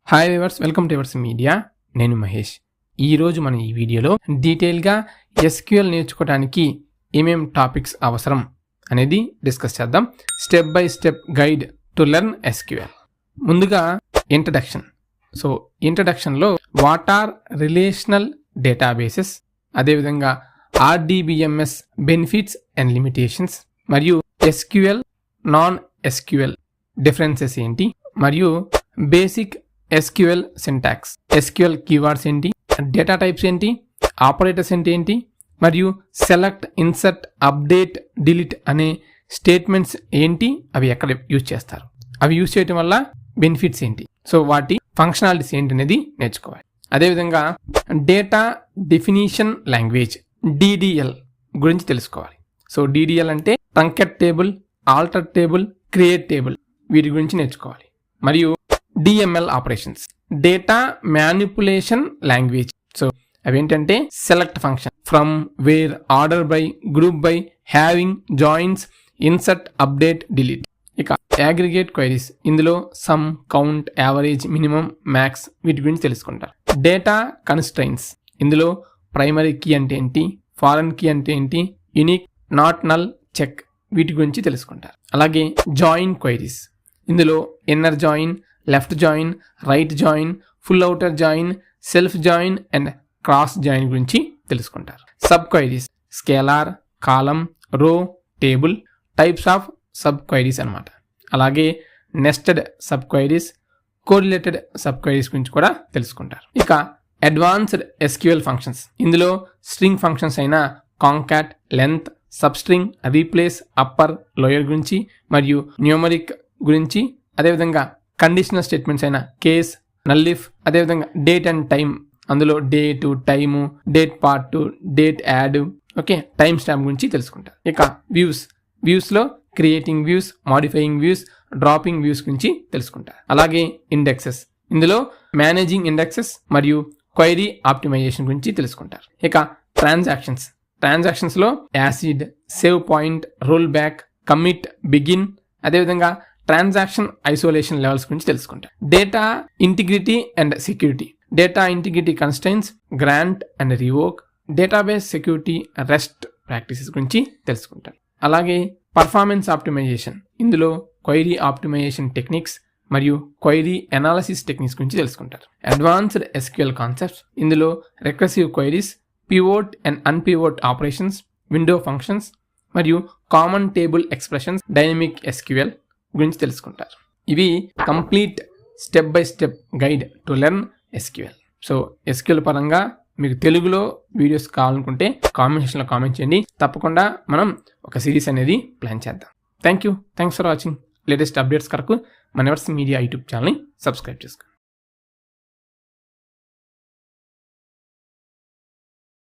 Hi viewers, welcome to yours media. నేను మహేష్. ఈరోజు మనం ఈ వీడియోలో డీటెయిల్గా ఎస్క్యూఎల్ నేర్చుకోవడానికి ఏమేం టాపిక్స్ అవసరం అనేది డిస్కస్ చేద్దాం. Step by step guide to learn SQL. ముందుగా ఇంట్రడక్షన్. సో ఇంట్రడక్షన్లో వాట్ ఆర్ రిలేషనల్ డేటాబేసెస్, అదేవిధంగా ఆర్డిబిఎంఎస్ బెనిఫిట్స్ అండ్ లిమిటేషన్స్, మరియు ఎస్క్యూఎల్ నాన్ ఎస్క్యూఎల్ డిఫరెన్సెస్ ఏంటి, మరియు basic SQL syntax, SQL keywords ఏంటి, డేటా టైప్స్ ఏంటి, ఆపరేటర్స్ ఏంటి, మరియు సెలెక్ట్, ఇన్సర్ట్, అప్డేట్, డిలీట్ అనే స్టేట్మెంట్స్ ఏంటి, అవి ఎక్కడ యూజ్ చేస్తారు, అవి యూజ్ చేయడం వల్ల బెనిఫిట్స్ ఏంటి, సో వాటి ఫంక్షనాలిటీస్ ఏంటి అనేది నేర్చుకోవాలి. అదేవిధంగా డేటా డెఫినిషన్ లాంగ్వేజ్ DDL గురించి తెలుసుకోవాలి. సో DDL అంటే truncate table, alter table, create table, వీటి గురించి నేర్చుకోవాలి. మరియు DML operations, data manipulation language. So అవేంటంటే select function, from, where, order by, group by, having, joins, insert, update, delete. ఇక aggregate queries, ఇందులో sum, count, average, minimum, max, వీటి గురించి తెలుసుకుంటారు. డేటా కన్స్ట్రైన్స్, ఇందులో ప్రైమరీ కీ అంటే ఏంటి, ఫారెన్ కీ అంటే ఏంటి, యూనిక్, నాట్ నల్, చెక్, వీటి గురించి తెలుసుకుంటారు. అలాగే జాయిన్ క్వైరీస్, ఇందులో inner join, left join, right join, full outer join, self join and cross join గురించి తెలుసుకుంటారు. సబ్ క్వైరీస్, స్కేలార్, కాలం, రో, table, types of sub queries అన్నమాట. అలాగే nested sub queries, correlated sub queries గురించి కూడా తెలుసుకుంటారు. ఇక అడ్వాన్స్డ్ SQL ఫంక్షన్స్, ఇందులో స్ట్రింగ్ ఫంక్షన్స్ అయిన కాంకాట్, length, substring, replace, upper, lower గురించి, మరియు న్యూమరిక్ గురించి, అదేవిధంగా కండిషనల్ స్టేట్మెంట్స్ అయిన కేస్, నల్లిఫ్, అదేవిధంగా డేట్ అండ్ టైం, అందులో date, time, date part, date add, okay, timestamp గురించి తెలుసుకుంటారు. ఇక వ్యూస్లో creating views, modifying views, dropping views గురించి తెలుసుకుంటారు. అలాగే ఇండెక్సెస్, ఇందులో మేనేజింగ్ ఇండెక్సెస్ మరియు క్వైరీ ఆప్టిమైజేషన్ గురించి తెలుసుకుంటారు. ఇక ట్రాన్సాక్షన్స్లో ACID, save point, roll back, commit, begin, అదేవిధంగా ట్రాన్సాక్షన్ ఐసోలేషన్ లెవెల్స్ గురించి తెలుసుకుంటారు. Data integrity and security, data integrity constraints, grant and revoke, database security, best practices గురించి తెలుసుకుంటారు. అలాగే పర్ఫార్మెన్స్ ఆప్టిమైజేషన్, ఇందులో క్వైరీ ఆప్టిమైజేషన్ టెక్నిక్స్ మరియు క్వైరీ అనాలిసిస్ టెక్నిక్స్ గురించి తెలుసుకుంటారు. అడ్వాన్స్డ్ SQL కాన్సెప్ట్స్, ఇందులో recursive queries, pivot and unpivot operations, window functions, మరియు common table expressions, dynamic SQL గురించి తెలుసుకుంటారు. ఇవి complete step by step guide to learn SQL. So SQL పరంగా మీకు తెలుగులో వీడియోస్ కావాలనుకుంటే కామెంట్స్లో కామెంట్ చేయండి. తప్పకుండా మనం ఒక సిరీస్ అనేది ప్లాన్ చేద్దాం. Thanks for watching. Latest updates కొరకు మన యువర్స్ మీడియా యూట్యూబ్ ఛానల్ని సబ్స్క్రైబ్ చేసుకోండి.